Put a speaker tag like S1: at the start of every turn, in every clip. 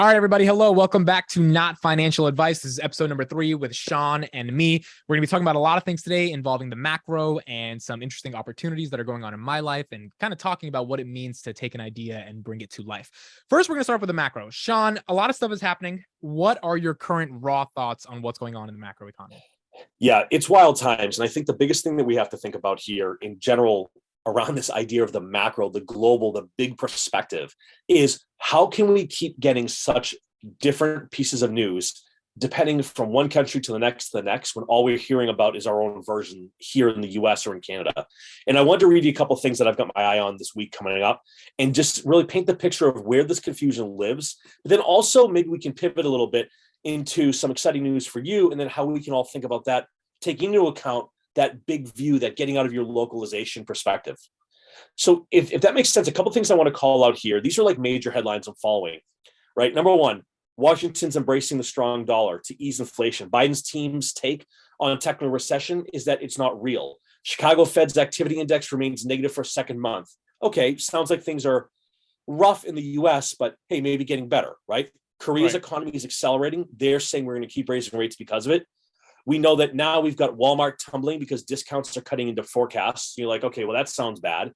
S1: All right, everybody. Hello. Welcome back to Not Financial Advice. This is episode number 3 with Sean and me. We're going to be talking about a lot of things today involving the macro and some interesting opportunities that are going on in my life and kind of talking about what it means to take an idea and bring it to life. First, we're going to start with the macro. Sean, a lot of stuff is happening. What are your current raw thoughts on what's going on in the macro economy?
S2: Yeah, it's wild times. And I think the biggest thing that we have to think about here in general around this idea of the macro, the global, the big perspective is how can we keep getting such different pieces of news depending from one country to the next when all we're hearing about is our own version here in the US or in Canada. And I want to read you a couple of things that I've got my eye on this week coming up and just really paint the picture of where this confusion lives. But then also maybe we can pivot a little bit into some exciting news for you and then how we can all think about that, taking into account that big view, that getting out of your localization perspective. So if that makes sense, a couple of things I want to call out here. These are like major headlines I'm following, right? Number one, Washington's embracing the strong dollar to ease inflation. Biden's team's take on technical recession is that it's not real. Chicago Fed's activity index remains negative for a second month. Okay, sounds like things are rough in the US, but hey, maybe getting better, right? Korea's economy is accelerating. They're saying we're going to keep raising rates because of it. We know that now we've got Walmart tumbling because discounts are cutting into forecasts. You're like, okay, well, that sounds bad.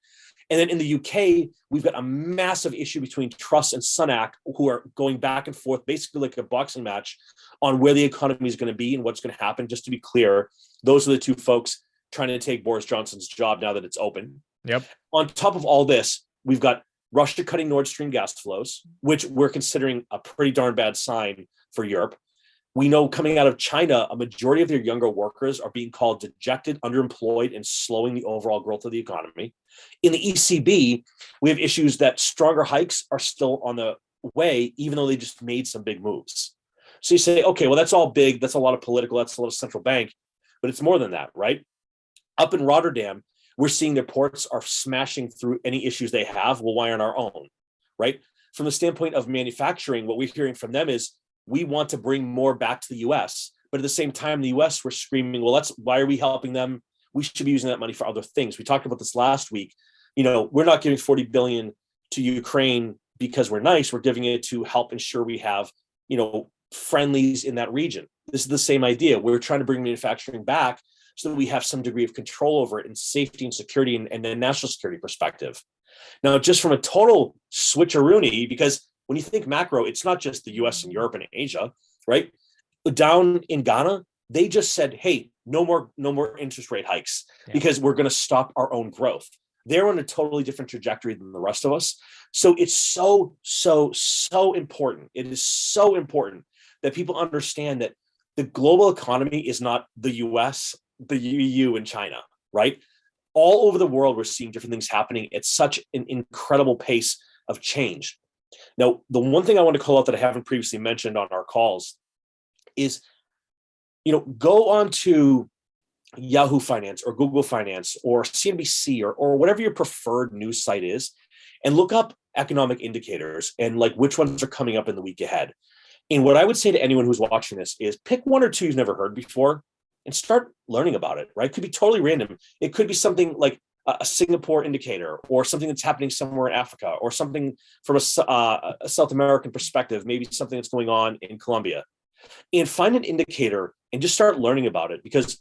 S2: And then in the UK, we've got a massive issue between Truss and Sunak, who are going back and forth, basically like a boxing match on where the economy is going to be and what's going to happen. Just to be clear, those are the two folks trying to take Boris Johnson's job now that it's open.
S1: Yep.
S2: On top of all this, we've got Russia cutting Nord Stream gas flows, which we're considering a pretty darn bad sign for Europe. We know coming out of China, a majority of their younger workers are being called dejected, underemployed, and slowing the overall growth of the economy. In the ECB, we have issues that stronger hikes are still on the way, even though they just made some big moves. So you say, okay, well, that's all big. That's a lot of political. That's a lot of central bank. But it's more than that, right? Up in Rotterdam, we're seeing their ports are smashing through any issues they have. Well, why aren't our own, right? From the standpoint of manufacturing, what we're hearing from them is, we want to bring more back to the US. But at the same time, in the US, we're screaming, well, why are we helping them? We should be using that money for other things. We talked about this last week. We're not giving $40 billion to Ukraine because we're nice. We're giving it to help ensure we have, friendlies in that region. This is the same idea. We're trying to bring manufacturing back so that we have some degree of control over it and safety and security and a national security perspective. Now, just from a total switcheroony, because when you think macro, it's not just the US and Europe and Asia, right? Down in Ghana, they just said, hey, no more interest rate hikes because we're going to stop our own growth. They're on a totally different trajectory than the rest of us. So it's so important. It is so important that people understand that the global economy is not the US, the EU, and China, right? All over the world, we're seeing different things happening at such an incredible pace of change. Now, the one thing I want to call out that I haven't previously mentioned on our calls is, go on to Yahoo Finance or Google Finance or CNBC or whatever your preferred news site is, and look up economic indicators and like which ones are coming up in the week ahead. And what I would say to anyone who's watching this is pick one or two you've never heard before and start learning about it, right? It could be totally random. It could be something like a Singapore indicator or something that's happening somewhere in Africa or something from a South American perspective, maybe something that's going on in Colombia, and find an indicator and just start learning about it. Because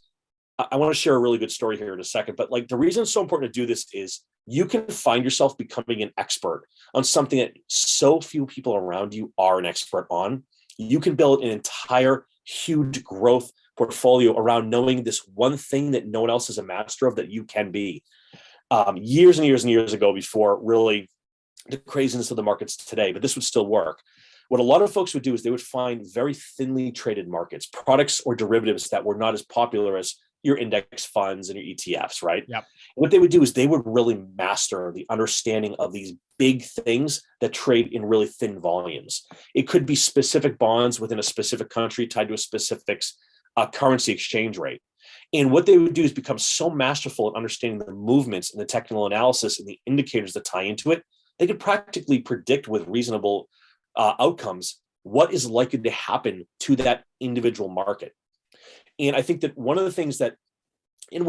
S2: I want to share a really good story here in a second, but like the reason it's so important to do this is you can find yourself becoming an expert on something that so few people around you are an expert on. You can build an entire huge growth portfolio around knowing this one thing that no one else is a master of that you can be. Years and years and years ago, before really the craziness of the markets today, but this would still work. What a lot of folks would do is they would find very thinly traded markets, products or derivatives that were not as popular as your index funds and your ETFs, right?
S1: Yep.
S2: What they would do is they would really master the understanding of these big things that trade in really thin volumes. It could be specific bonds within a specific country tied to a specific currency exchange rate. And what they would do is become so masterful at understanding the movements and the technical analysis and the indicators that tie into it, they could practically predict with reasonable outcomes what is likely to happen to that individual market. And I think that one of the things that, and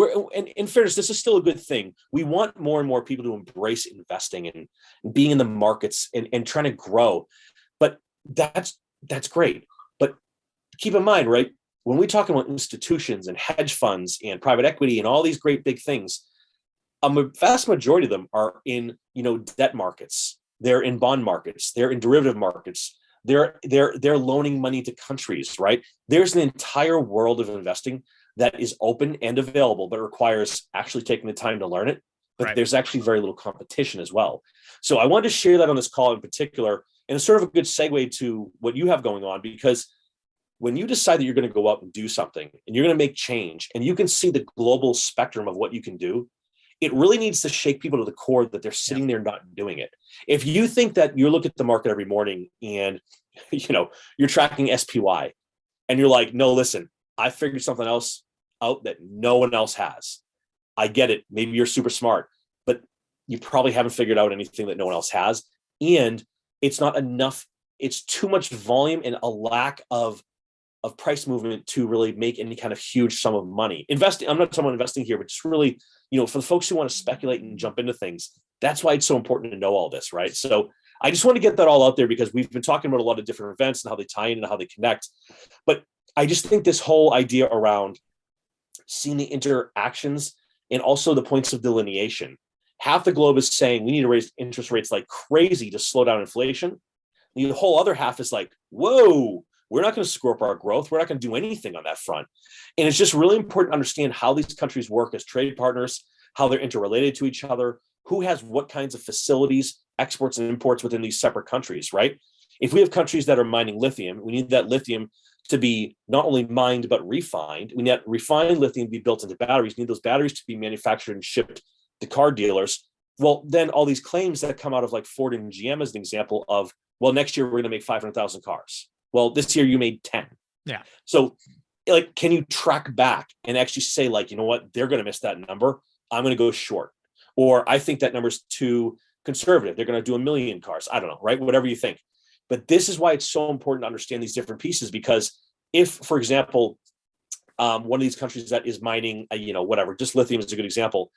S2: in fairness, this is still a good thing. We want more and more people to embrace investing and being in the markets and trying to grow. But that's great. But keep in mind, right, when we talk about institutions and hedge funds and private equity and all these great big things, a vast majority of them are in, debt markets. They're in bond markets. They're in derivative markets. They're loaning money to countries, right? There's an entire world of investing that is open and available, but requires actually taking the time to learn it. But
S1: Right.
S2: there's actually very little competition as well. So I wanted to share that on this call in particular, and it's sort of a good segue to what you have going on, because when you decide that you're going to go out and do something and you're going to make change and you can see the global spectrum of what you can do, it really needs to shake people to the core that they're sitting there not doing it. If you think that you look at the market every morning and you're tracking SPY and you're like, no, listen, I figured something else out that no one else has. I get it. Maybe you're super smart, but you probably haven't figured out anything that no one else has. And it's not enough. It's too much volume and a lack of price movement to really make any kind of huge sum of money. Investing, I'm not talking about investing here, but just really, for the folks who want to speculate and jump into things, that's why it's so important to know all this, right? So I just want to get that all out there because we've been talking about a lot of different events and how they tie in and how they connect. But I just think this whole idea around seeing the interactions and also the points of delineation. Half the globe is saying we need to raise interest rates like crazy to slow down inflation. The whole other half is like, whoa, we're not going to screw up our growth. We're not going to do anything on that front. And it's just really important to understand how these countries work as trade partners, how they're interrelated to each other, who has what kinds of facilities, exports and imports within these separate countries, right? If we have countries that are mining lithium, we need that lithium to be not only mined, but refined. We need that refined lithium to be built into batteries. We need those batteries to be manufactured and shipped to car dealers. Well, then all these claims that come out of like Ford and GM as an example of, well, next year we're going to make 500,000 cars. Well, this year you made 10.
S1: Yeah.
S2: So like, can you track back and actually say like, you know what, they're going to miss that number. I'm going to go short. Or I think that number's too conservative. They're going to do 1 million cars. I don't know, right? Whatever you think. But this is why it's so important to understand these different pieces, because if, for example, one of these countries that is mining, whatever, just lithium is a good example,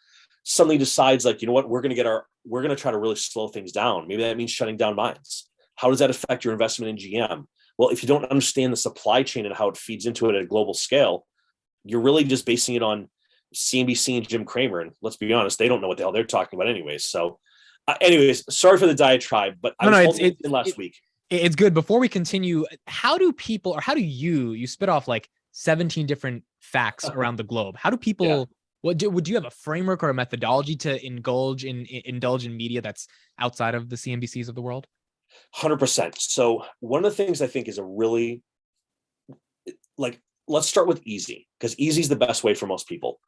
S2: suddenly decides like, you know what, we're going to try to really slow things down. Maybe that means shutting down mines. How does that affect your investment in GM? Well, if you don't understand the supply chain and how it feeds into it at a global scale, you're really just basing it on CNBC and Jim Cramer. And let's be honest, they don't know what the hell they're talking about anyways. So anyways, sorry for the diatribe, but I was holding it last week.
S1: It's good. Before we continue, how do you spit off like 17 different facts around the globe? How do people, would you have a framework or a methodology to indulge in media that's outside of the CNBCs of the world?
S2: 100%. So one of the things I think is a really, like, let's start with easy, because easy is the best way for most people.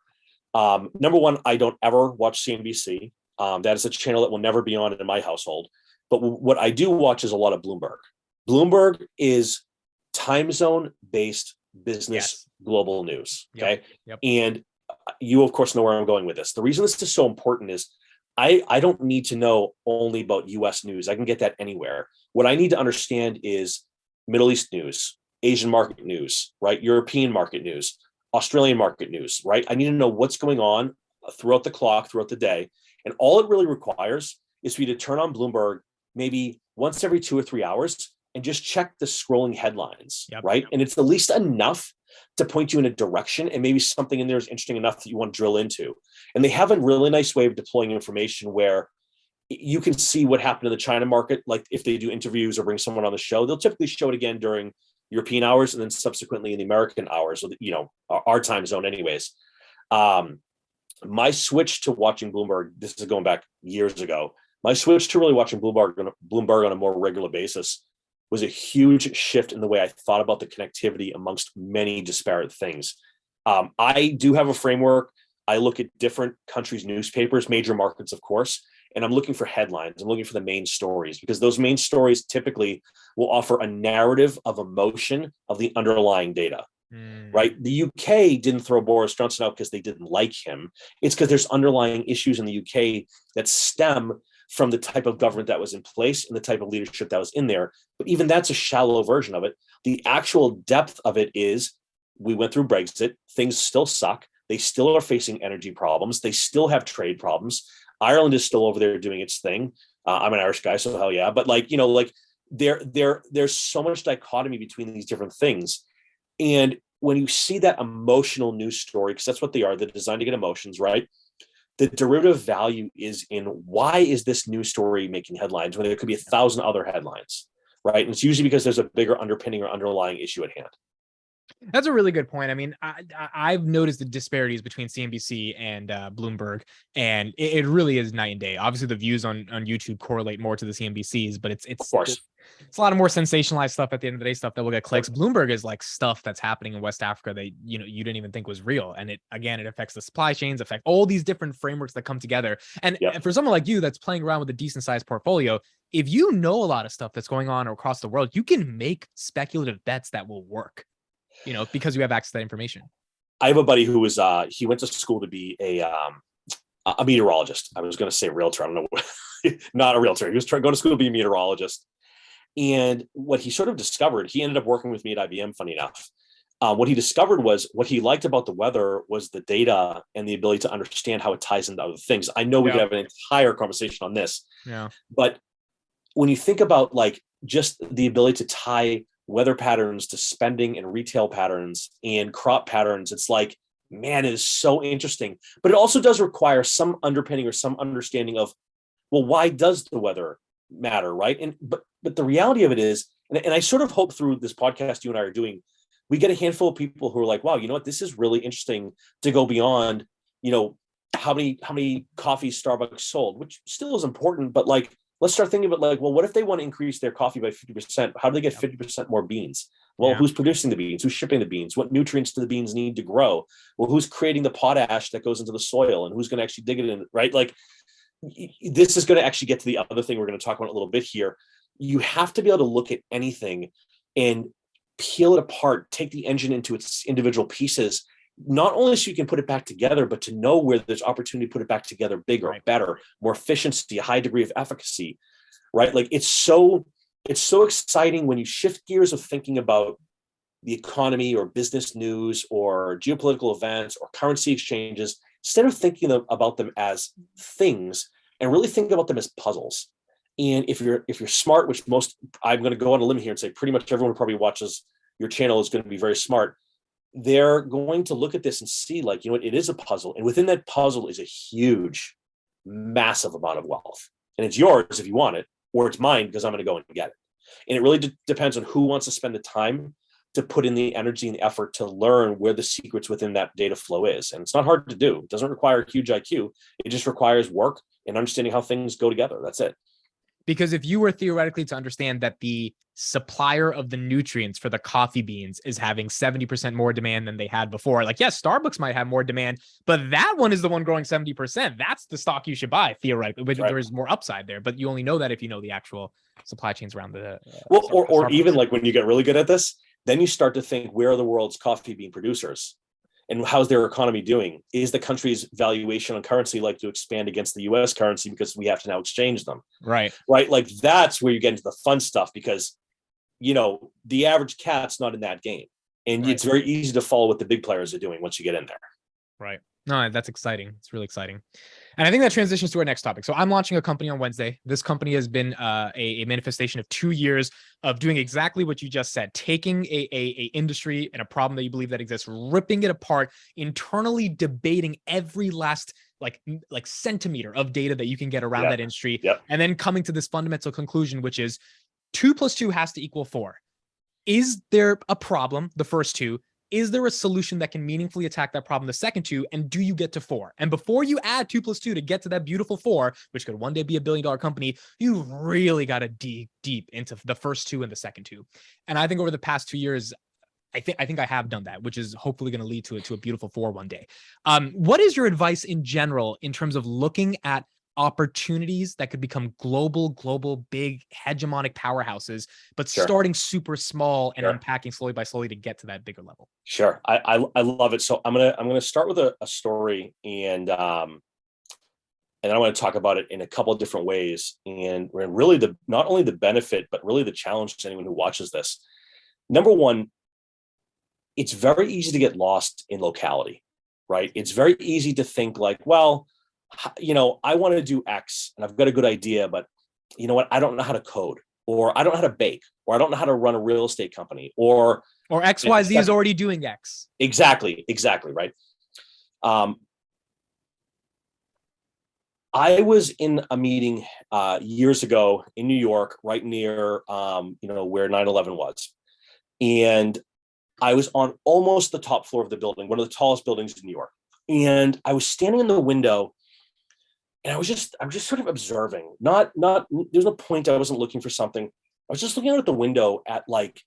S2: Number one, I don't ever watch CNBC. That is a channel that will never be on in my household. But what I do watch is a lot of Bloomberg. Bloomberg is time zone based business global news. Okay.
S1: Yep.
S2: And you, of course, know where I'm going with this. The reason this is so important is I don't need to know only about US news. I can get that anywhere. What I need to understand is Middle East news, Asian market news, right? European market news, Australian market news, right? I need to know what's going on throughout the clock, throughout the day. And all it really requires is for you to turn on Bloomberg maybe once every 2 or 3 hours and just check the scrolling headlines, right? And it's at least enough to point you in a direction, and maybe something in there is interesting enough that you want to drill into. And they have a really nice way of deploying information where you can see what happened in the China market. Like if they do interviews or bring someone on the show, they'll typically show it again during European hours and then subsequently in the American hours, our time zone anyways. My switch to watching Bloomberg, this is going back years ago, my switch to really watching Bloomberg on a more regular basis was a huge shift in the way I thought about the connectivity amongst many disparate things. I do have a framework. I look at different countries' newspapers, major markets, of course, and I'm looking for headlines. I'm looking for the main stories, because those main stories typically will offer a narrative of emotion of the underlying data. Right? The UK didn't throw Boris Johnson out because they didn't like him. It's because there's underlying issues in the UK that stem from the type of government that was in place and the type of leadership that was in there. But even that's a shallow version of it. The actual depth of it is, we went through Brexit. Things still suck. They still are facing energy problems. They still have trade problems. Ireland is still over there doing its thing. I'm an Irish guy, so hell yeah. But there's so much dichotomy between these different things. And when you see that emotional news story, because that's what they're designed to get emotions, right? The derivative value is in, why is this news story making headlines when there could be 1,000 other headlines, right? And it's usually because there's a bigger underpinning or underlying issue at hand.
S1: That's a really good point. I mean, I've noticed the disparities between CNBC and Bloomberg, and it really is night and day. Obviously, the views on YouTube correlate more to the CNBCs, but
S2: Of course.
S1: it's a lot of more sensationalized stuff at the end of the day, stuff that will get clicks. Bloomberg is like stuff that's happening in West Africa that you didn't even think was real, and it affects the supply chains, affect all these different frameworks that come together. And for someone like you that's playing around with a decent sized portfolio, if you know a lot of stuff that's going on across the world, you can make speculative bets that will work. Because you have access to that information.
S2: I have a buddy who was he went to school to be a meteorologist. I was going to say realtor. I don't know, not a realtor. He was going to school to be a meteorologist. And what he sort of discovered, he ended up working with me at IBM, funny enough. What he discovered was, what he liked about the weather was the data and the ability to understand how it ties into other things. I know we could have an entire conversation on this.
S1: Yeah.
S2: But when you think about like just the ability to tie weather patterns to spending and retail patterns and crop patterns, it's like, man, it is so interesting. But it also does require some underpinning or some understanding of, well, why does the weather matter, right? And but the reality of it is, and I sort of hope through this podcast you and I are doing, we get a handful of people who are like, wow, you know what, this is really interesting to go beyond, how many coffees Starbucks sold, which still is important, but like, let's start thinking about like, well, what if they want to increase their coffee by 50%? How do they get 50% more beans? Well, who's producing the beans? Who's shipping the beans? What nutrients do the beans need to grow? Well, who's creating the potash that goes into the soil, and who's going to actually dig it in, right? Like, this is going to actually get to the other thing we're going to talk about a little bit here. You have to be able to look at anything and peel it apart, take the engine into its individual pieces, not only so you can put it back together, but to know where there's opportunity to put it back together bigger, better, more efficiency, a high degree of efficacy, right? Like it's so exciting when you shift gears of thinking about the economy or business news or geopolitical events or currency exchanges, instead of thinking about them as things, and really think about them as puzzles. And if you're smart, which I'm going to go on a limb here and say pretty much everyone who probably watches your channel is going to be very smart, they're going to look at this and see like, it is a puzzle. And within that puzzle is a huge, massive amount of wealth. And it's yours if you want it, or it's mine because I'm going to go and get it. And it really depends on who wants to spend the time to put in the energy and the effort to learn where the secrets within that data flow is. And it's not hard to do. It doesn't require a huge IQ. It just requires work and understanding how things go together. That's it.
S1: Because if you were theoretically to understand that the supplier of the nutrients for the coffee beans is having 70% more demand than they had before, like, yes, Starbucks might have more demand, but that one is the one growing 70%. That's the stock you should buy, theoretically. But there is more upside there, but you only know that if you know the actual supply chains around the
S2: or even like when you get really good at this, then you start to think, where are the world's coffee bean producers? And how's their economy doing? Is the country's valuation on currency like to expand against the US currency because we have to now exchange them?
S1: Right.
S2: Like that's where you get into the fun stuff, because, the average cat's not in that game. And it's very easy to follow what the big players are doing once you get in there.
S1: Right. No, that's exciting. It's really exciting. And I think that transitions to our next topic. So I'm launching a company on Wednesday. This company has been a manifestation of 2 years of doing exactly what you just said, taking a industry and a problem that you believe that exists, ripping it apart, internally debating every last like centimeter of data that you can get around that industry, and then coming to this fundamental conclusion, which is 2 + 2 has to equal 4. Is there a problem? The first two. Is there a solution that can meaningfully attack that problem, the second two, and do you get to 4? And before you add 2 + 2 to get to that beautiful 4, which could one day be $1 billion company, you really got to dig deep into the first two and the second two. And I think over the past 2 years, I think I have done that, which is hopefully going to lead to a beautiful 4 one day. What is your advice in general in terms of looking at opportunities that could become global, big hegemonic powerhouses, but starting super small and unpacking slowly by slowly to get to that bigger level?
S2: Sure. I love it. So I'm gonna start with a story, and then I want to talk about it in a couple of different ways, and really not only the benefit, but really the challenge to anyone who watches this. Number one, it's very easy to get lost in locality, right? It's very easy to think like, well, I want to do X and I've got a good idea, but you know what? I don't know how to code. or I don't know how to bake, or I don't know how to run a real estate company, or
S1: XYZ is already doing X.
S2: Exactly, right. I was in a meeting years ago in New York, right near where 9/11 was, and I was on almost the top floor of the building, one of the tallest buildings in New York, and I was standing in the window, and I was just sort of observing. Not there's no point. I wasn't looking for something. I was just looking out at the window at like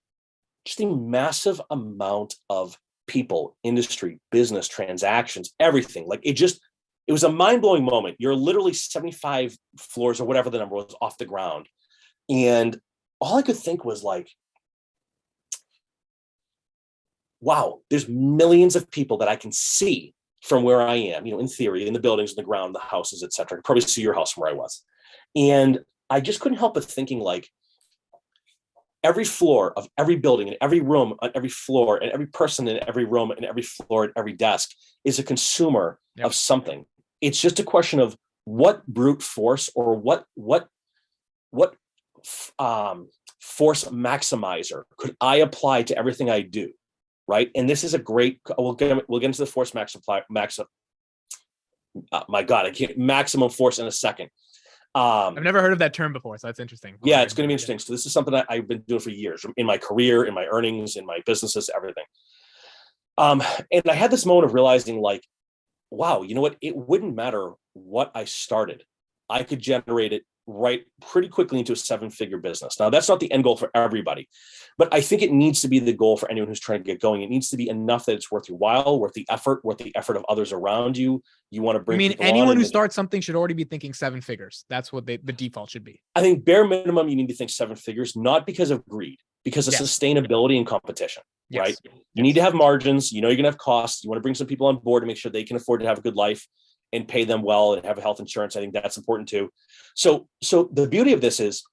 S2: just a massive amount of people, industry, business, transactions, everything. Like it was a mind-blowing moment. You're literally 75 floors or whatever the number was off the ground. And all I could think was like, wow, there's millions of people that I can see from where I am, in theory, in the buildings, in the ground, the houses, et cetera. I could probably see your house from where I was. And I just couldn't help but thinking like, every floor of every building and every room on every floor and every person in every room and every floor and every desk is a consumer of something. It's just a question of what brute force or what force maximizer could I apply to everything I do, right? And this is a great. We'll get into the force maximum. My God, I can't maximum force in a second.
S1: I've never heard of that term before, so that's interesting.
S2: Yeah, it's going to be interesting. So this is something that I've been doing for years in my career, in my earnings, in my businesses, everything. And I had this moment of realizing like, wow, you know what? It wouldn't matter what I started. I could generate it right pretty quickly into a 7-figure business. Now, that's not the end goal for everybody, but I think it needs to be the goal for anyone who's trying to get going. It needs to be enough that it's worth your while, worth the effort of others around you. You want to bring.
S1: I mean, anyone who starts something should already be thinking 7 figures. That's what the default should be.
S2: I think bare minimum, you need to think 7 figures, not because of greed, because of sustainability and competition, right? You need to have margins. You're going to have costs. You want to bring some people on board to make sure they can afford to have a good life and pay them well and have health insurance. I think that's important too. So the beauty of this is,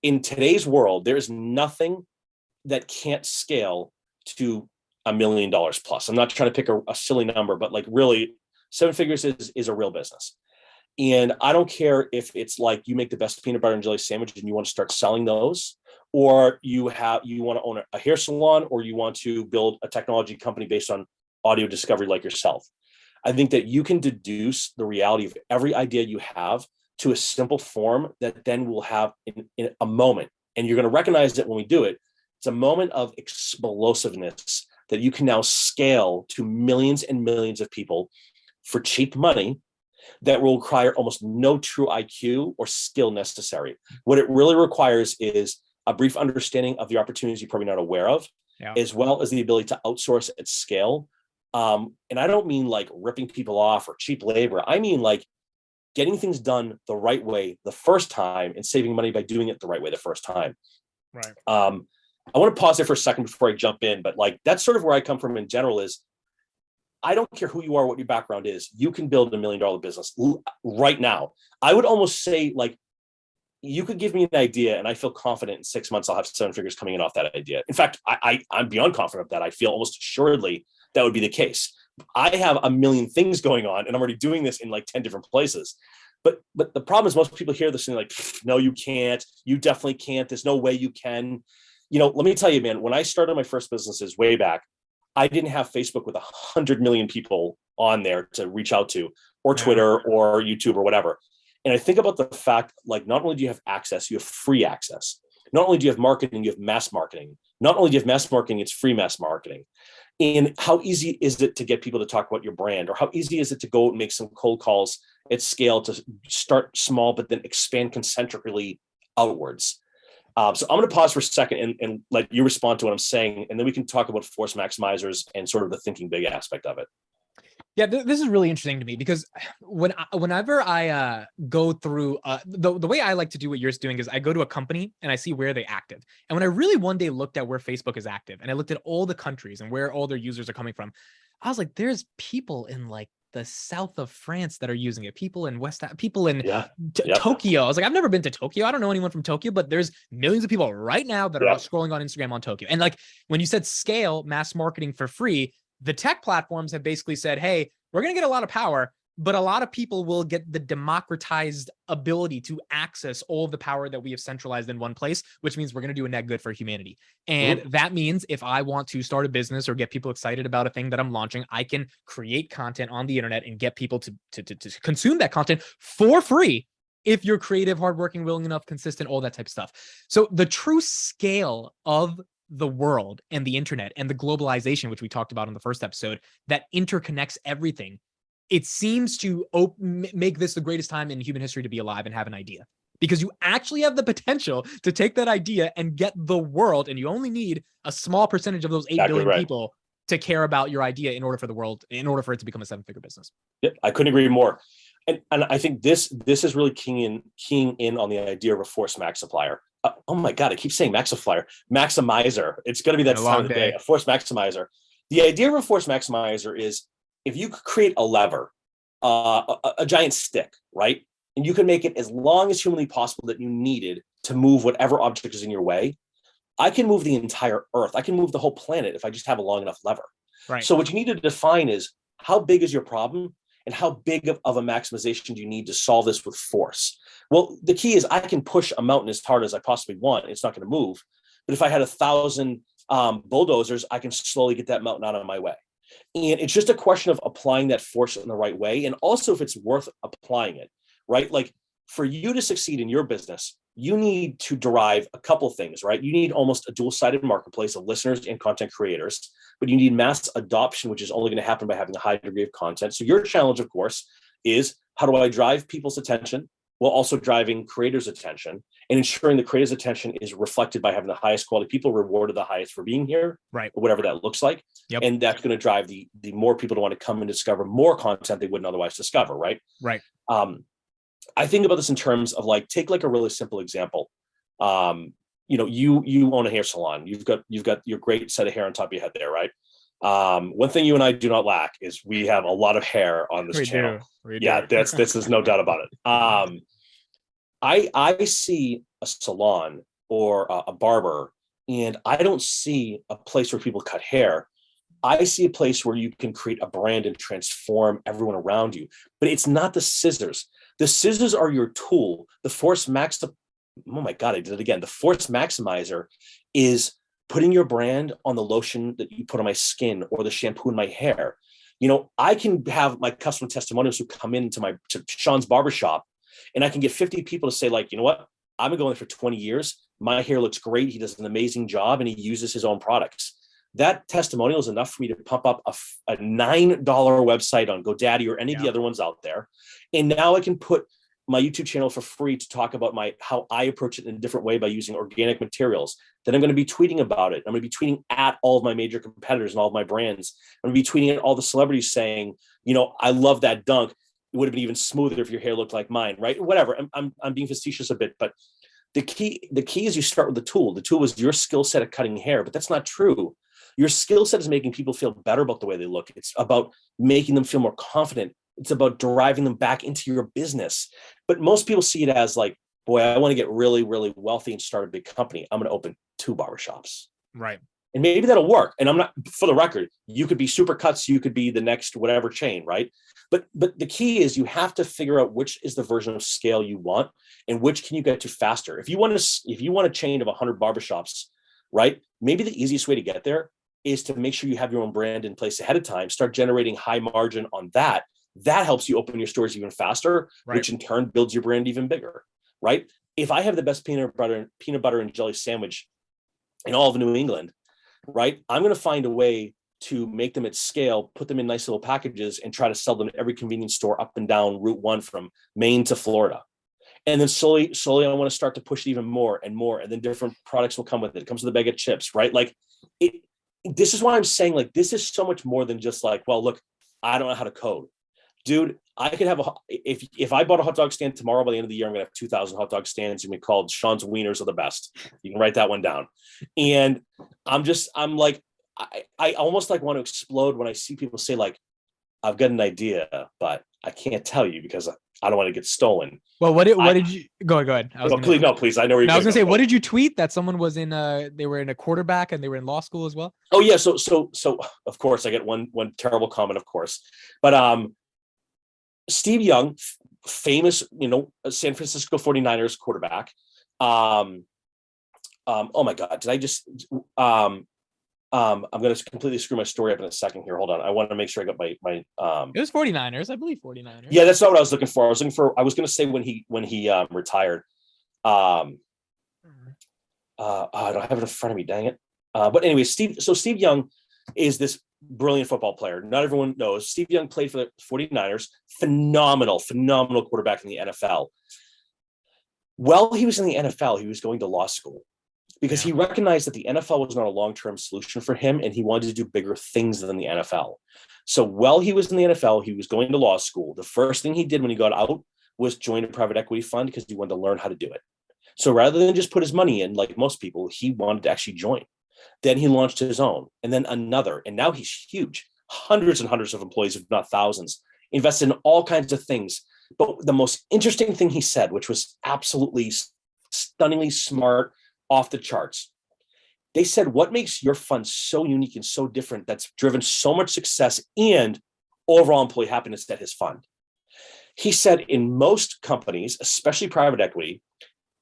S2: in today's world, there is nothing that can't scale to $1 million plus. I'm not trying to pick a silly number, but like really 7 figures is a real business. And I don't care if it's like you make the best peanut butter and jelly sandwich and you want to start selling those, or you want to own a hair salon, or you want to build a technology company based on audio discovery like yourself. I think that you can deduce the reality of every idea you have to a simple form that then will have in a moment. And you're going to recognize it when we do it. It's a moment of explosiveness that you can now scale to millions and millions of people for cheap money that will require almost no true IQ or skill necessary. What it really requires is a brief understanding of the opportunities you're probably not aware of, as well as the ability to outsource at scale. And I don't mean like ripping people off or cheap labor. I mean like getting things done the right way the first time and saving money by doing it the right way the first time.
S1: Right.
S2: I want to pause there for a second before I jump in, but like that's sort of where I come from in general is I don't care who you are, what your background is. You can build $1 million business right now. I would almost say like you could give me an idea and I feel confident in 6 months I'll have 7 figures coming in off that idea. In fact, I'm beyond confident of that. I feel almost assuredly that would be the case. I have a million things going on and I'm already doing this in like 10 different places. But the problem is most people hear this and they're like, no, you can't. You definitely can't. There's no way you can. Let me tell you, man, when I started my first businesses way back, I didn't have Facebook with 100 million people on there to reach out to, or Twitter or YouTube or whatever. And I think about the fact, like, not only do you have access, you have free access. Not only do you have marketing, you have mass marketing. Not only do you have mass marketing, it's free mass marketing. And how easy is it to get people to talk about your brand? Or how easy is it to go and make some cold calls at scale to start small, but then expand concentrically outwards? So I'm going to pause for a second and let you respond to what I'm saying, and then we can talk about force maximizers and sort of the thinking big aspect of it.
S1: Yeah, this is really interesting to me because whenever I go through the way I like to do what you're doing is I go to a company and I see where they're active. And when I really one day looked at where Facebook is active and I looked at all the countries and where all their users are coming from, I was like, there's people in like the south of France that are using it. People in Tokyo. I was like, I've never been to Tokyo. I don't know anyone from Tokyo, but there's millions of people right now that are scrolling on Instagram on Tokyo. And like when you said scale mass marketing for free, the tech platforms have basically said, hey, we're going to get a lot of power, but a lot of people will get the democratized ability to access all of the power that we have centralized in one place, which means we're going to do a net good for humanity. And that means if I want to start a business or get people excited about a thing that I'm launching, I can create content on the internet and get people to consume that content for free. If you're creative, hardworking, willing enough, consistent, all that type of stuff. So the true scale of the world and the internet and the globalization, which we talked about in the first episode, that interconnects everything, it seems to make this the greatest time in human history to be alive and have an idea, because you actually have the potential to take that idea and get the world, and you only need a small percentage of those 8 billion people to care about your idea in order for it to become a 7-figure business.
S2: Yep, I couldn't agree more. And I think this is really keying in on the idea of a force multiplier. Oh my God, I keep saying maximizer. It's going to be that time of the day, a force maximizer. The idea of a force maximizer is, if you could create a lever, a giant stick, right? And you can make it as long as humanly possible that you needed to move whatever object is in your way. I can move the entire Earth. I can move the whole planet if I just have a long enough lever.
S1: Right.
S2: So what you need to define is, how big is your problem and how big of a maximization do you need to solve this with force? Well, the key is I can push a mountain as hard as I possibly want. It's not going to move. But if I had 1,000 bulldozers, I can slowly get that mountain out of my way. And it's just a question of applying that force in the right way. And also if it's worth applying it, right? Like, for you to succeed in your business, you need to derive a couple things, right? You need almost a dual-sided marketplace of listeners and content creators, but you need mass adoption, which is only going to happen by having a high degree of content. So your challenge, of course, is, how do I drive people's attention while also driving creators' attention, and ensuring the creators' attention is reflected by having the highest quality people rewarded the highest for being here,
S1: right?
S2: Whatever that looks like.
S1: Yep.
S2: And that's going to drive the more people to want to come and discover more content they wouldn't otherwise discover, right?
S1: Right.
S2: I think about this in terms of, like, take like a really simple example. You own a hair salon. You've got your great set of hair on top of your head there, right? One thing you and I do not lack is we have a lot of hair on this channel. This is no doubt about it. I see a salon or a barber, and I don't see a place where people cut hair. I see a place where you can create a brand and transform everyone around you. But it's not the scissors. The scissors are your tool. The force max. Oh my God, I did it again. The force maximizer is putting your brand on the lotion that you put on my skin or the shampoo in my hair. I can have my customer testimonials who come into to Sean's barbershop, and I can get 50 people to say, like, you know what? I've been going there for 20 years. My hair looks great. He does an amazing job, and he uses his own products. That testimonial is enough for me to pump up a $9 website on GoDaddy or any of the other ones out there. And now I can put my YouTube channel for free to talk about how I approach it in a different way by using organic materials. Then I'm going to be tweeting about it. I'm going to be tweeting at all of my major competitors and all of my brands. I'm going to be tweeting at all the celebrities saying, I love that dunk. It would have been even smoother if your hair looked like mine, right? Whatever. I'm being facetious a bit, but the key is you start with the tool. The tool is your skill set at cutting hair, but that's not true. Your skill set is making people feel better about the way they look. It's about making them feel more confident. It's about driving them back into your business. But most people see it as like, boy, I want to get really, really wealthy and start a big company. I'm going to open 2 barbershops.
S1: Right.
S2: And maybe that'll work. And I'm not, for the record, you could be Supercuts, you could be the next whatever chain, right? But the key is you have to figure out which is the version of scale you want and which can you get to faster. If you want a chain of 100 barbershops, right? Maybe the easiest way to get there is to make sure you have your own brand in place ahead of time, start generating high margin on that. That helps you open your stores even faster, right, which in turn builds your brand even bigger, right? If I have the best peanut butter and jelly sandwich in all of New England, right, I'm going to find a way to make them at scale, put them in nice little packages, and try to sell them at every convenience store up and down Route 1 from Maine to Florida. And then slowly, I want to start to push it even more and more. And then different products will come with it. It comes with a bag of chips, right? Like this is why I'm saying, like, this is so much more than just like, well, look, I don't know how to code. Dude, I could have if I bought a hot dog stand tomorrow, by the end of the year, I'm going to have 2,000 hot dog stands and be called Sean's Wieners are the best. You can write that one down. And I'm like, I almost like want to explode when I see people say, like, I've got an idea, but I can't tell you because I don't want to get stolen.
S1: Well, what did you go ahead?
S2: Please. I know where you're
S1: I was gonna say, what did you tweet that someone was they were in a quarterback and they were in law school as well?
S2: Oh yeah. So of course I get one terrible comment, of course, but Steve Young, famous, San Francisco 49ers quarterback. Oh my God, did I just, I'm going to completely screw my story up in a second here. Hold on. I want to make sure I got my
S1: It was 49ers, I believe 49ers.
S2: Yeah, that's not what I was looking for. I was going to say when he retired. I don't have it in front of me, dang it. But anyway, Steve Young is this brilliant football player. Not everyone knows. Steve Young played for the 49ers. Phenomenal quarterback in the NFL. While he was in the NFL, he was going to law school because he recognized that the NFL was not a long-term solution for him, and he wanted to do bigger things than the NFL. So while he was in the NFL, he was going to law school. The first thing he did when he got out was join a private equity fund because he wanted to learn how to do it. So rather than just put his money in, like most people, he wanted to actually join. Then he launched his own, and then another, and now he's huge. Hundreds and hundreds of employees, if not thousands, invested in all kinds of things. But the most interesting thing he said, which was absolutely stunningly smart, off the charts. They said, what makes your fund so unique and so different that's driven so much success and overall employee happiness at his fund? He said, in most companies, especially private equity,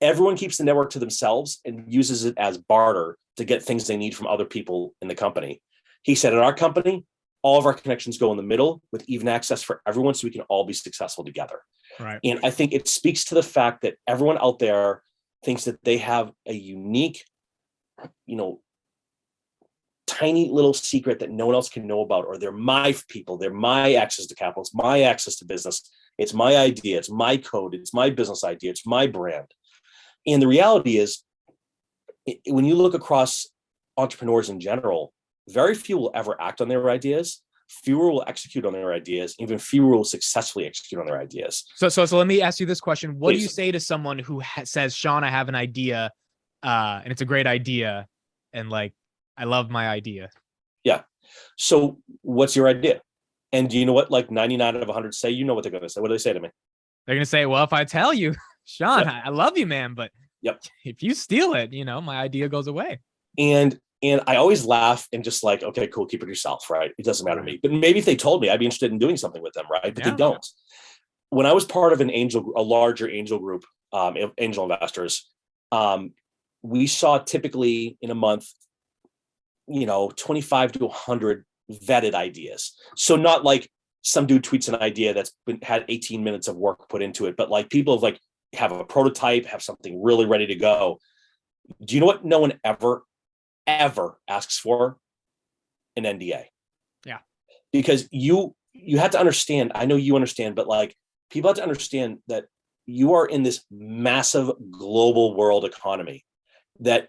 S2: everyone keeps the network to themselves and uses it as barter to get things they need from other people in the company. He said, in our company, all of our connections go in the middle with even access for everyone so we can all be successful together.
S1: Right.
S2: And I think it speaks to the fact that everyone out there thinks that they have a unique, tiny little secret that no one else can know about, or they're my people, they're my access to capital, it's my access to business, it's my idea, it's my code, it's my business idea, it's my brand. And the reality is, when you look across entrepreneurs in general, very few will ever act on their ideas. Fewer will execute on their ideas. Even fewer will successfully execute on their ideas.
S1: So let me ask you this question. What do you say to someone who says, Sean, I have an idea and it's a great idea, and like, I love my idea?
S2: Yeah. So what's your idea? And do you know what, like 99 out of 100 say? You know what they're going to say. What do they say to me?
S1: They're going to say, well, if I tell you, Sean, I love you, man, but if you steal it, my idea goes away.
S2: And I always laugh and just like, okay, cool, keep it yourself, right? It doesn't matter to me. But maybe if they told me, I'd be interested in doing something with them, right? But they don't. When I was part of a larger angel group, angel investors, we saw typically in a month, 25 to 100 vetted ideas. So not like some dude tweets an idea that's had 18 minutes of work put into it, but like people have a prototype, have something really ready to go. Do you know what no one ever asks for? An NDA.
S1: Yeah.
S2: Because you have to understand, I know you understand, but like people have to understand that you are in this massive global world economy that,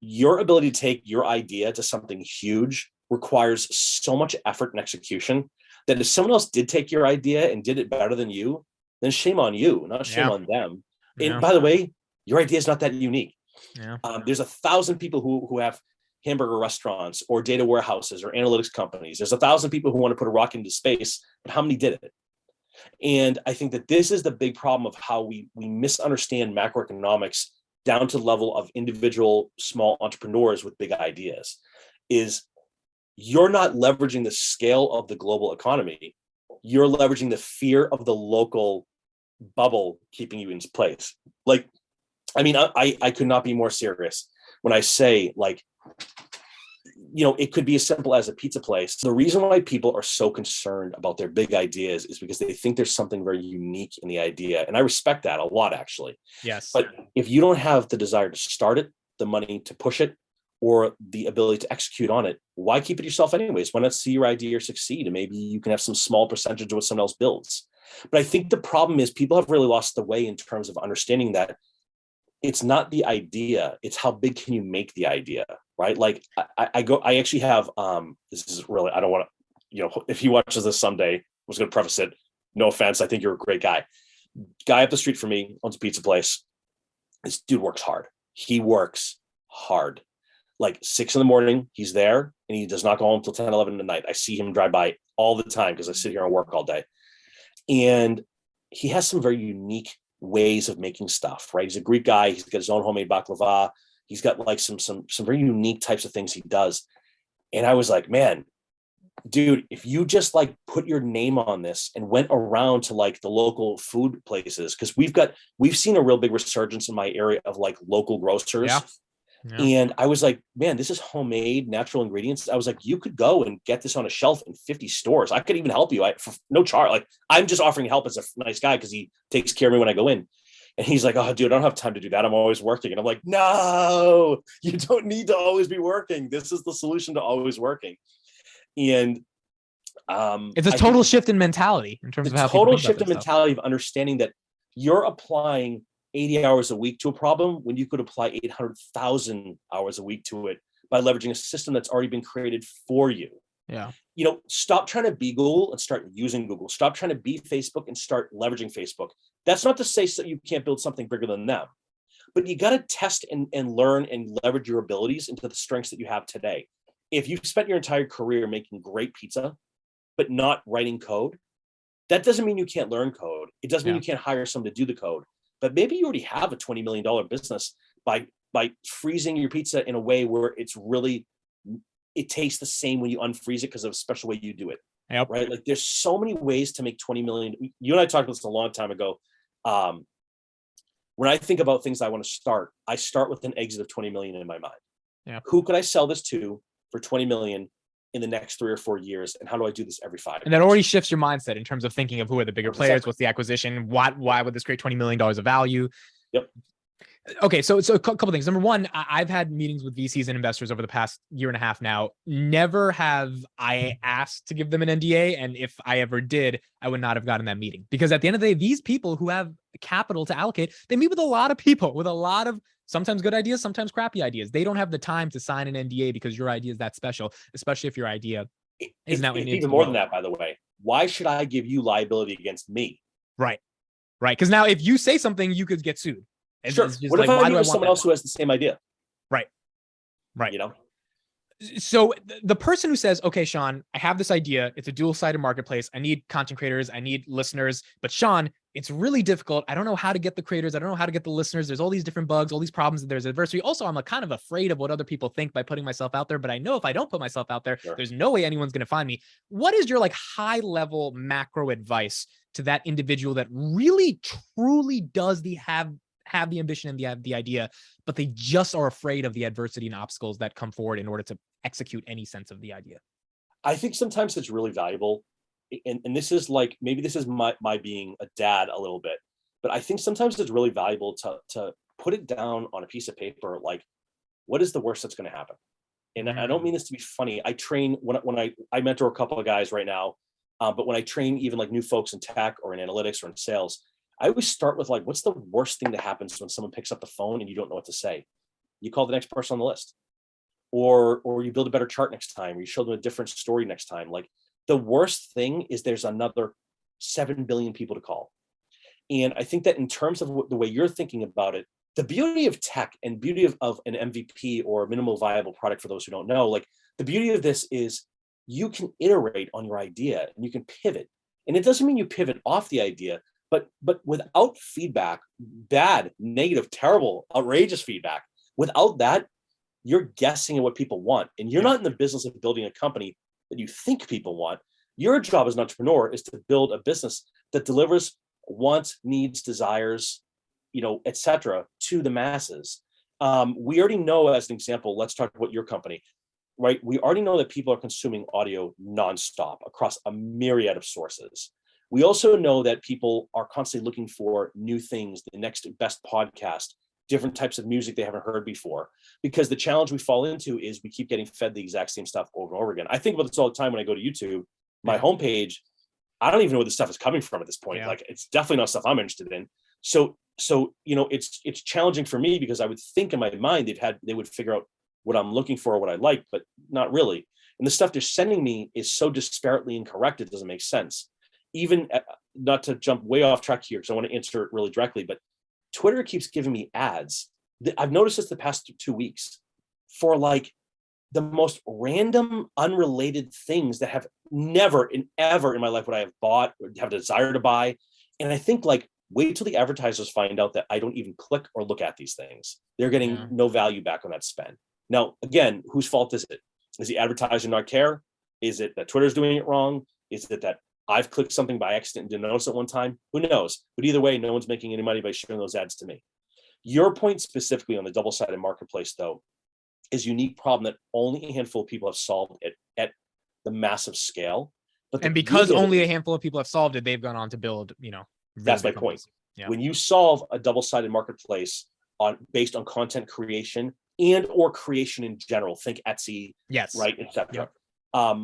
S2: your ability to take your idea to something huge requires so much effort and execution that if someone else did take your idea and did it better than you, then shame on you, not shame on them. And by the way, your idea is not that unique.
S1: Yeah.
S2: There's 1,000 people who have hamburger restaurants or data warehouses or analytics companies. There's 1,000 people who want to put a rocket into space, but how many did it? And I think that this is the big problem of how we misunderstand macroeconomics down to the level of individual small entrepreneurs with big ideas. Is you're not leveraging the scale of the global economy. You're leveraging the fear of the local bubble keeping you in place. Like, I mean, I could not be more serious when I say, like, it could be as simple as a pizza place. The reason why people are so concerned about their big ideas is because they think there's something very unique in the idea. And I respect that a lot, actually.
S1: Yes.
S2: But if you don't have the desire to start it, the money to push it, or the ability to execute on it, why keep it yourself anyways? Why not see your idea succeed? And maybe you can have some small percentage of what someone else builds. But I think the problem is people have really lost the way in terms of understanding that it's not the idea, it's how big can you make the idea, right? Like I actually have, this is really, I don't want to, if he watches this someday, I was going to preface it, no offense, I think you're a great guy. Guy up the street from me owns a pizza place. This dude works hard. He works hard. Like 6 a.m, he's there, and he does not go home until 10, 11 at night. I see him drive by all the time because I sit here and work all day. And he has some very unique ways of making stuff, right? He's a Greek guy. He's got his own homemade baklava. He's got like some very unique types of things he does. And I was like, man, dude, if you just like put your name on this and went around to like the local food places, because we've seen a real big resurgence in my area of like local grocers.
S1: Yeah. Yeah.
S2: And I was like, man, this is homemade natural ingredients. I was like, you could go and get this on a shelf in 50 stores. I could even help you for no charge. Like, I'm just offering help as a nice guy because he takes care of me when I go in. And he's like, oh, dude, I don't have time to do that. I'm always working. And I'm like, no, you don't need to always be working. This is the solution to always working. And
S1: it's a total shift in mentality in terms of how
S2: total shift in mentality of understanding that you're applying 80 hours a week to a problem when you could apply 800,000 hours a week to it by leveraging a system that's already been created for you.
S1: Yeah.
S2: You know, stop trying to be Google and start using Google. Stop trying to be Facebook and start leveraging Facebook. That's not to say that you can't build something bigger than them, but you got to test and learn and leverage your abilities into the strengths that you have today. If you've spent your entire career making great pizza, but not writing code, that doesn't mean you can't learn code. It doesn't mean you can't hire someone to do the code. But maybe you already have a $20 million business by freezing your pizza in a way where it tastes the same when you unfreeze it because of a special way you do it.
S1: Yep.
S2: Right? Like there's so many ways to make 20 million. You and I talked about this a long time ago. When I think about things I want to I start with an exit of 20 million in my mind.
S1: Yeah.
S2: Who could I sell this to for 20 million in the next 3 or 4 years? And how do I do this every 5 years?
S1: And that already shifts your mindset in terms of thinking of who are the bigger
S2: 100%.
S1: players, what's the acquisition, why would this create $20 million of value?
S2: Yep.
S1: Okay, so a couple things. Number one, I've had meetings with VCs and investors over the past year and a half now. Never have I asked to give them an NDA, and if I ever did, I would not have gotten that meeting. Because at the end of the day, these people who have capital to allocate, they meet with a lot of people with a lot of sometimes good ideas, sometimes crappy ideas. They don't have the time to sign an NDA because your idea is that special, especially if your idea is now
S2: even more than that, by the way. Why should I give you liability against me?
S1: Right. Because now if you say something, you could get sued.
S2: Sure. What if I meet with someone else who has the same idea?
S1: Right.
S2: You know?
S1: So the person who says, okay, Sean, I have this idea. It's a dual-sided marketplace. I need content creators. I need listeners. But Sean, it's really difficult. I don't know how to get the creators. I don't know how to get the listeners. There's all these different bugs, all these problems. There's adversity. Also, I'm kind of afraid of what other people think by putting myself out there. But I know if I don't put myself out there, there's no way anyone's going to find me. What is your high-level macro advice to that individual that really, truly does have the ambition and the idea, but they just are afraid of the adversity and obstacles that come forward in order to execute any sense of the idea?
S2: I think sometimes it's really valuable. And this is maybe this is my being a dad a little bit, but I think sometimes it's really valuable to put it down on a piece of paper. Like, what is the worst that's going to happen? And I don't mean this to be funny. I train when I mentor a couple of guys right now, but when I train even new folks in tech or in analytics or in sales, I always start with what's the worst thing that happens when someone picks up the phone and you don't know what to say? You call the next person on the list, or you build a better chart next time, or you show them a different story next time. The worst thing is there's another 7 billion people to call. And I think that in terms of the way you're thinking about it, the beauty of tech and beauty of an MVP or minimal viable product, for those who don't know, the beauty of this is you can iterate on your idea and you can pivot. And it doesn't mean you pivot off the idea, but without feedback, bad, negative, terrible, outrageous feedback, without that, you're guessing at what people want. And you're not in the business of building a company that you think people want. Your job as an entrepreneur is to build a business that delivers wants, needs, desires, etc., to the masses. We already know, as an example, let's talk about your company, right? We already know that people are consuming audio nonstop across a myriad of sources. We also know that people are constantly looking for new things, the next best podcast, different types of music they haven't heard before, because the challenge we fall into is we keep getting fed the exact same stuff over and over again. I think about this all the time when I go to YouTube. My homepage, I don't even know where this stuff is coming from at this point. It's definitely not stuff I'm interested in. So it's challenging for me because I would think in my mind they would figure out what I'm looking for or what I like, but not really. And the stuff they're sending me is so disparately incorrect, it doesn't make sense. Even not to jump way off track here, because I want to answer it really directly, but Twitter keeps giving me ads. I've noticed this the past 2 weeks for the most random, unrelated things that have never ever in my life would I have bought or have a desire to buy. And I think wait till the advertisers find out that I don't even click or look at these things. They're getting no value back on that spend. Now, again, whose fault is it? Does the advertiser not care? Is it that Twitter's doing it wrong? Is it that I've clicked something by accident and didn't notice it one time? Who knows? But either way, no one's making any money by showing those ads to me. Your point specifically on the double-sided marketplace, though, is a unique problem that only a handful of people have solved at the massive scale. But
S1: and because only a handful of people have solved it, they've gone on to build, really
S2: that's my point. Yeah. When you solve a double-sided marketplace based on content creation and or creation in general, think Etsy,
S1: yes,
S2: right, etc. Yep.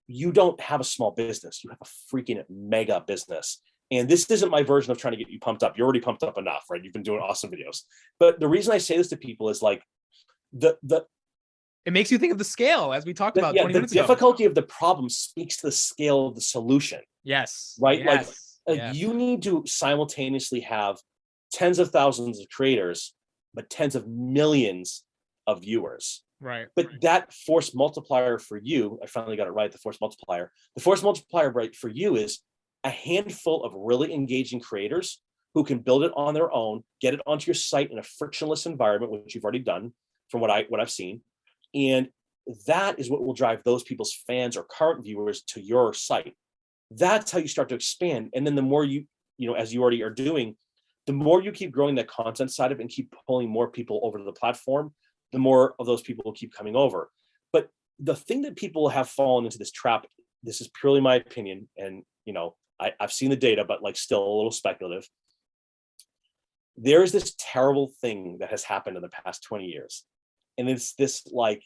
S2: You don't have a small business. You have a freaking mega business. And this isn't my version of trying to get you pumped up. You're already pumped up enough, right? You've been doing awesome videos. But the reason I say this to people is like
S1: it makes you think of the scale, as we talked about 20 minutes
S2: ago. The difficulty
S1: of
S2: the problem speaks to the scale of the solution.
S1: Yes.
S2: Right?
S1: Yes.
S2: Like you need to simultaneously have tens of thousands of creators, but tens of millions of viewers.
S1: Right.
S2: But that force multiplier for you, I finally got it right, the force multiplier. The force multiplier right for you is a handful of really engaging creators who can build it on their own, get it onto your site in a frictionless environment, which you've already done from what I've seen. And that is what will drive those people's fans or current viewers to your site. That's how you start to expand. And then the more you as you already are doing, the more you keep growing that content side of it and keep pulling more people over to the platform, the more of those people will keep coming over. But the thing that people have fallen into this trap, this is purely my opinion, and I've seen the data, but like still a little speculative. There is this terrible thing that has happened in the past 20 years. And it's this like,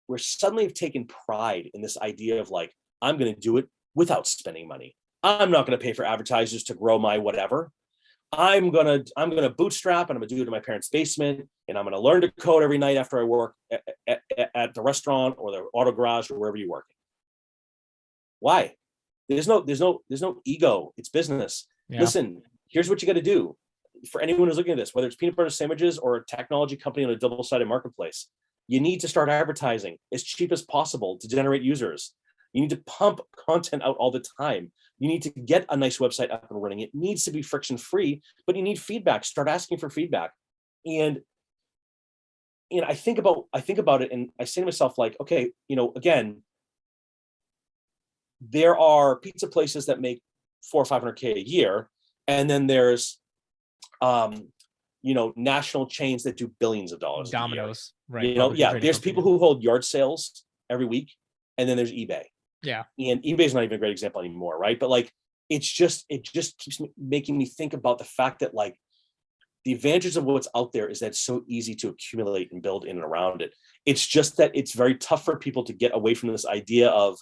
S2: we're suddenly have taken pride in this idea of like, I'm going to do it without spending money. I'm not going to pay for advertisers to grow my whatever. I'm going to bootstrap, and I'm going to do it in my parents' basement. And I'm going to learn to code every night after I work at the restaurant or the auto garage or wherever you're working. Why? There's no ego. It's business. Yeah. Listen, here's what you got to do. For anyone who's looking at this, whether it's peanut butter sandwiches or a technology company on a double-sided marketplace, you need to start advertising as cheap as possible to generate users. You need to pump content out all the time. You need to get a nice website up and running. It needs to be friction-free, but you need feedback. Start asking for feedback. And I think about it, and I say to myself, like, okay, again, there are pizza places that make $400K or $500K a year, and then there's national chains that do billions of dollars.
S1: Domino's, right?
S2: There's people who hold yard sales every week, and then there's eBay.
S1: Yeah.
S2: And eBay's not even a great example anymore, right? But like, it just keeps making me think about the fact that like the advantage of what's out there is that it's so easy to accumulate and build in and around it. It's just that it's very tough for people to get away from this idea of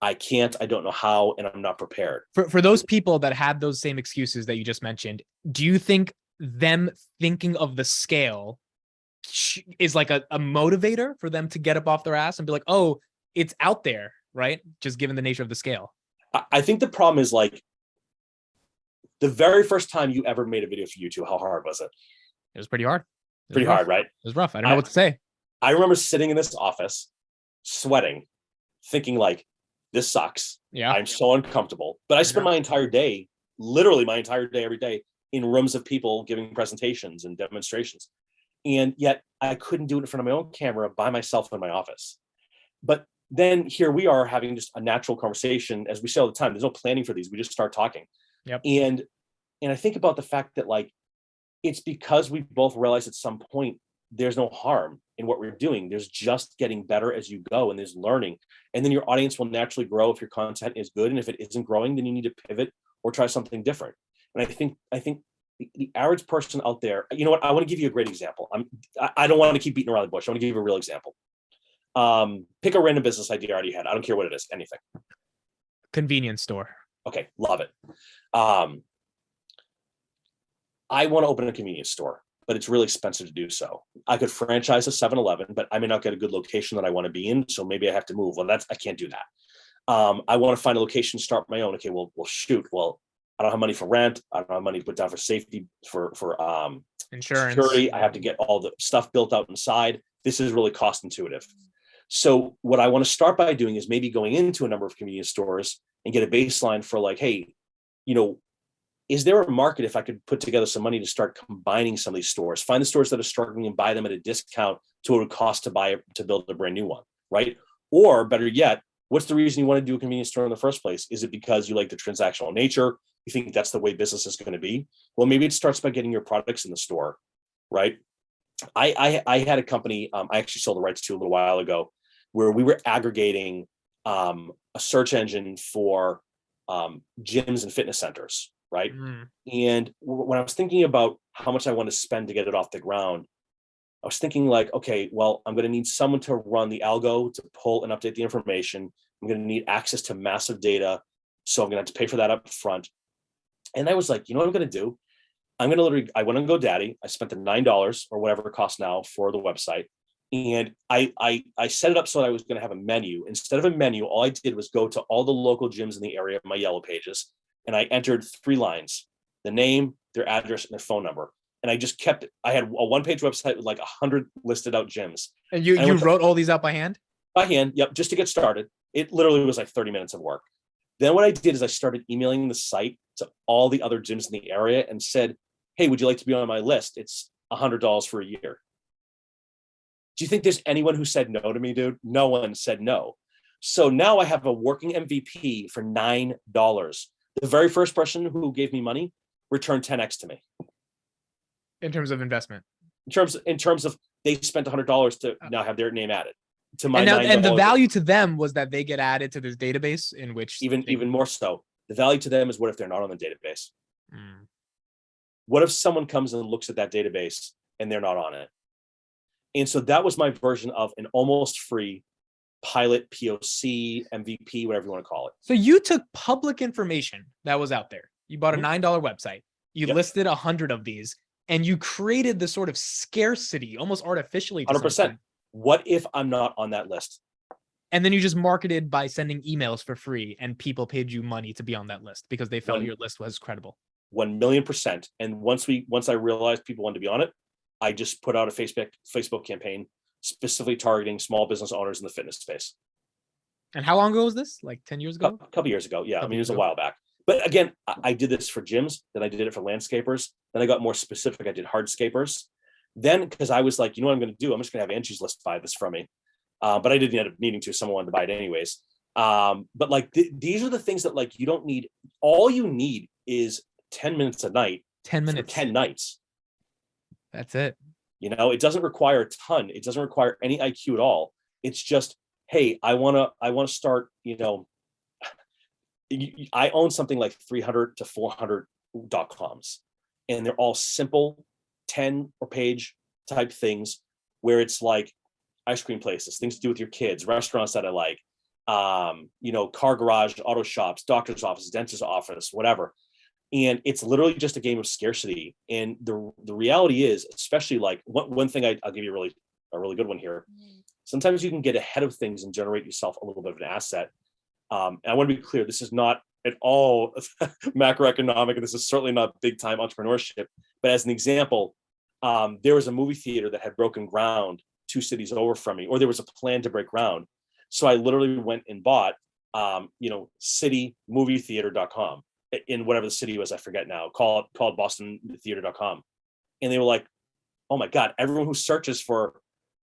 S2: I don't know how, and I'm not prepared.
S1: For those people that had those same excuses that you just mentioned, do you think them thinking of the scale is like a motivator for them to get up off their ass and be like, oh, it's out there, right? Just given the nature of the scale.
S2: I think the problem is like the very first time you ever made a video for YouTube, how hard was it?
S1: It was pretty hard.
S2: Pretty hard, right?
S1: It was rough. I don't know what to say.
S2: I remember sitting in this office, sweating, thinking like, this sucks.
S1: Yeah.
S2: I'm so uncomfortable. But I spent my entire day, literally my entire day, every day in rooms of people giving presentations and demonstrations. And yet I couldn't do it in front of my own camera by myself in my office. But then here we are having just a natural conversation, as we say all the time. There's no planning for these. We just start talking.
S1: Yep.
S2: And I think about the fact that like, it's because we both realized at some point, there's no harm in what we're doing. There's just getting better as you go, and there's learning. And then your audience will naturally grow if your content is good. And if it isn't growing, then you need to pivot or try something different. And I think the average person out there, you know what? I want to give you a great example. I don't want to keep beating around the bush. I want to give you a real example. Pick a random business idea you already had. I don't care what it is, anything.
S1: Convenience store.
S2: Okay, love it. I want to open a convenience store, but it's really expensive to do so. I could franchise a 7-Eleven, but I may not get a good location that I want to be in, so maybe I have to move. Well, I can't do that. I want to find a location, start my own. Okay, well, shoot. Well, I don't have money for rent. I don't have money to put down for safety, for
S1: insurance,
S2: security. I have to get all the stuff built out inside. This is really cost intuitive. So what I want to start by doing is maybe going into a number of convenience stores and get a baseline for like, hey, is there a market if I could put together some money to start combining some of these stores, find the stores that are struggling and buy them at a discount to what it would cost to build a brand new one. right? Or better yet, what's the reason you want to do a convenience store in the first place? Is it because you like the transactional nature? You think that's the way business is going to be? Well, maybe it starts by getting your products in the store, right? I had a company I actually sold the rights to a little while ago, where we were aggregating a search engine for gyms and fitness centers, right? And when I was thinking about how much I want to spend to get it off the ground, I was thinking like, okay, well, I'm going to need someone to run the algo to pull and update the information. I'm going to need access to massive data, so I'm going to have to pay for that up front. And I was like, you know what I'm going to do? I'm going to literally, I went on GoDaddy. I spent the $9 or whatever it costs now for the website. And I set it up so that I was going to have a menu. Instead of a menu, all I did was go to all the local gyms in the area of my yellow pages. And I entered 3 lines: the name, their address, and their phone number. And I just kept, I had a 1-page website with like 100 listed out gyms.
S1: And you wrote all these out by hand?
S2: By hand, yep, just to get started. It literally was like 30 minutes of work. Then what I did is I started emailing the site to all the other gyms in the area and said, hey, would you like to be on my list? It's $100 for a year. Do you think there's anyone who said no to me, dude? No one said no. So now I have a working MVP for $9. The very first person who gave me money returned 10x to me.
S1: In terms of investment.
S2: In terms of they spent $100 to now have their name added to my $9.
S1: And the value to them was that they get added to this database in which
S2: even more so. The value to them is, what if they're not on the database? What if someone comes and looks at that database and they're not on it? And so that was my version of an almost free pilot, POC, MVP, whatever you want to call it.
S1: So you took public information that was out there. You bought a $9 website. You listed 100 of these, and you created this sort of scarcity, almost artificially.
S2: 100%. What if I'm not on that list?
S1: And then you just marketed by sending emails for free, and people paid you money to be on that list because they felt your list was credible.
S2: 1,000,000%. And once I realized people wanted to be on it, I just put out a Facebook campaign specifically targeting small business owners in the fitness space.
S1: And how long ago was this? Like 10 years ago?
S2: A couple years ago. Yeah. I mean, it was a while back. But again, I did this for gyms. Then I did it for landscapers. Then I got more specific. I did hardscapers. Then, because I was like, you know what I'm going to do? I'm just going to have Angie's List buy this from me. But I didn't end up needing to. Someone wanted to buy it anyways. But like these are the things that like you don't need. All you need is 10 minutes a night.
S1: 10 minutes.
S2: 10 nights.
S1: That's it.
S2: You know, it doesn't require a ton. It doesn't require any IQ at all. It's just, hey, I want to start, you know, I own something like 300 to 400 .coms, and they're all simple 10 or page type things where it's like ice cream places, things to do with your kids, restaurants that I like, you know, car garage, auto shops, doctor's office, dentist's office, whatever. And it's literally just a game of scarcity. And the reality is, especially like one thing I'll give you a really good one here. Sometimes you can get ahead of things and generate yourself a little bit of an asset. And I want to be clear, this is not at all macroeconomic, and this is certainly not big time entrepreneurship. But as an example, there was a movie theater that had broken ground 2 cities over from me, or there was a plan to break ground. So I literally went and bought, you know, citymovietheater.com. In whatever the city was, I forget now, called bostontheater.com. And they were like, oh my God, everyone who searches for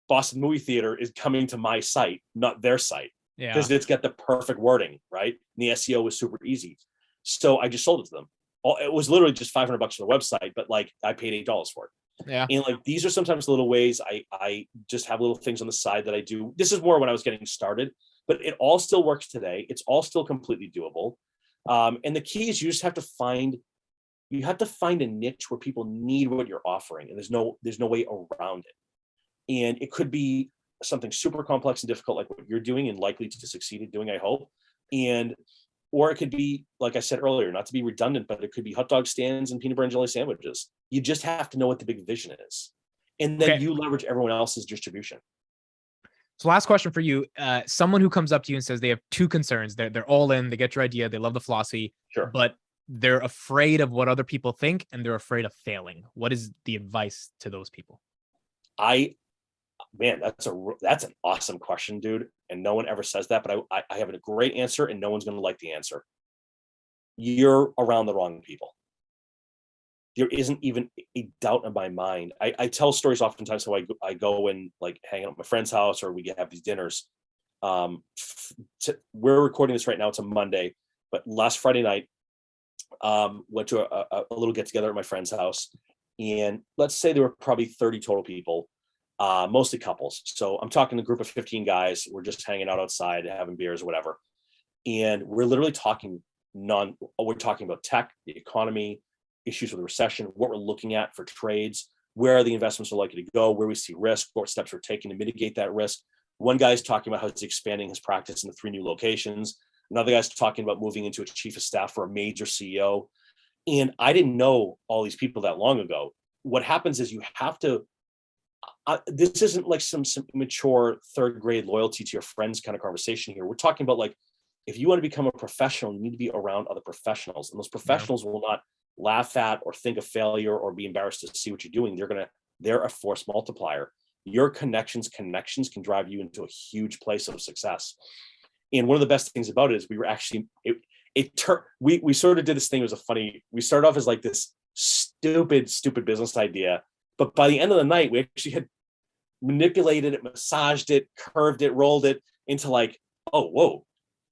S2: Boston movie theater is coming to my site, not their site.
S1: Yeah.
S2: Because it's got the perfect wording, right? And the SEO was super easy. So I just sold it to them. It was literally just $500 for the website, but like I paid $8 for it.
S1: Yeah.
S2: And like, these are sometimes little ways I just have little things on the side that I do. This is more when I was getting started, but it all still works today. It's all still completely doable. And the key is you just have to find a niche where people need what you're offering, and there's no way around it. And it could be something super complex and difficult, like what you're doing and likely to succeed at doing, I hope. Or it could be, like I said earlier, not to be redundant, but it could be hot dog stands and peanut butter and jelly sandwiches. You just have to know what the big vision is. And then you leverage everyone else's distribution.
S1: So last question for you. Someone who comes up to you and says they have 2 concerns. They're all in, they get your idea, they love the flossy,
S2: sure,
S1: but they're afraid of what other people think, and they're afraid of failing. What is the advice to those people?
S2: Man, that's an awesome question, dude. And no one ever says that, but I have a great answer, and no one's going to like the answer. You're around the wrong people. There isn't even a doubt in my mind. I tell stories oftentimes how I go and like hang out at my friend's house, or we have these dinners. We're recording this right now. It's a Monday, but last Friday night, went to a little get together at my friend's house, and let's say there were probably 30 total people, mostly couples. So I'm talking a group of 15 guys. We're just hanging out outside, having beers or whatever. And we're literally talking we're talking about tech, the economy, issues with the recession, what we're looking at for trades, where the investments are likely to go, where we see risk, what steps we're taking to mitigate that risk. One guy's talking about how he's expanding his practice into 3 new locations. Another guy's talking about moving into a chief of staff for a major CEO. And I didn't know all these people that long ago. What happens is you have to, this isn't like some mature 3rd grade loyalty to your friends kind of conversation here. We're talking about like, if you want to become a professional, you need to be around other professionals, and those professionals will not laugh at or think of failure or be embarrassed to see what you're doing. They're a force multiplier. Your connections can drive you into a huge place of success. And one of the best things about it is we were actually, we sort of did this thing. It was we started off as like this stupid business idea, but by the end of the night, we actually had manipulated it, massaged it, curved it, rolled it into like, oh, whoa,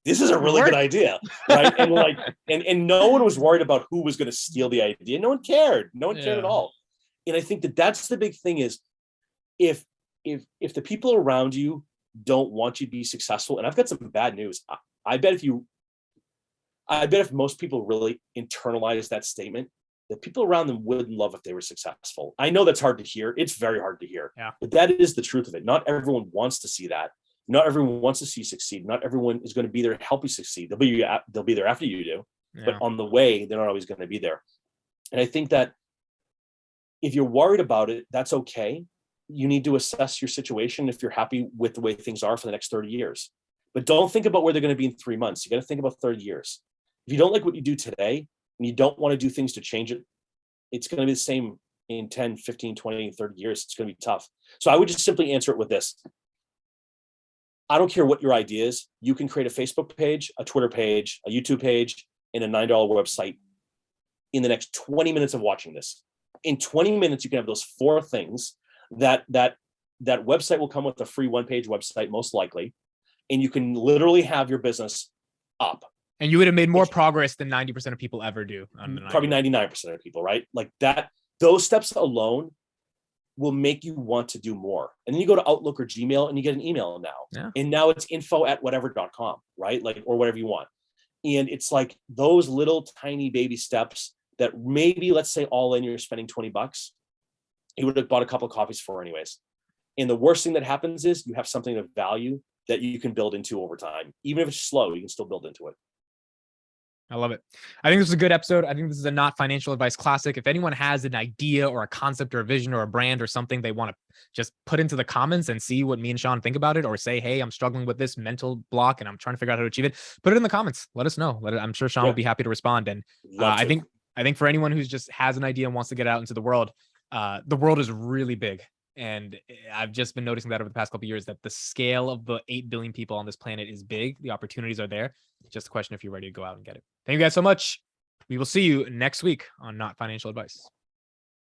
S2: this is a really good idea, right? And like, and no one was worried about who was going to steal the idea. No one cared. No one cared at all. And I think that's the big thing is, if the people around you don't want you to be successful, and I've got some bad news. I bet if most people really internalize that statement, the people around them wouldn't love if they were successful. I know that's hard to hear. It's very hard to hear, but that is the truth of it. Not everyone wants to see that. Not everyone wants to see you succeed. Not everyone is going to be there to help you succeed. They'll be there after you do, but on the way, they're not always going to be there. And I think that if you're worried about it, that's okay. You need to assess your situation if you're happy with the way things are for the next 30 years. But don't think about where they're going to be in 3 months. You got to think about 30 years. If you don't like what you do today and you don't want to do things to change it, it's going to be the same in 10, 15, 20, 30 years. It's going to be tough. So I would just simply answer it with this. I don't care what your idea is. You can create a Facebook page, a Twitter page, a YouTube page, and a $9 website in the next 20 minutes of watching this. In 20 minutes, you can have those 4 things. That website will come with a free 1-page website, most likely, and you can literally have your business up.
S1: And you would have made more progress than 90% of people ever do.
S2: Probably 99% of people, right? Like that. Those steps alone will make you want to do more. And then you go to Outlook or Gmail and you get an email now. And now it's info@whatever.com, right? Like, or whatever you want. And it's like those little tiny baby steps that maybe, let's say all in, you're spending $20. You would have bought a couple of coffees for anyways. And the worst thing that happens is you have something of value that you can build into over time. Even if it's slow, you can still build into it.
S1: I love it. I think this is a good episode. I think this is a Not Financial Advice classic. If anyone has an idea or a concept or a vision or a brand or something they want to just put into the comments and see what me and Sean think about it, or say, hey, I'm struggling with this mental block and I'm trying to figure out how to achieve it, put it in the comments. Let us know. I'm sure Sean will be happy to respond. And I think for anyone who's just has an idea and wants to get out into the world is really big. And I've just been noticing that over the past couple of years, that the scale of the 8 billion people on this planet is big. The opportunities are there. It's just a question if you're ready to go out and get it. Thank you guys so much. We will see you next week on Not Financial Advice.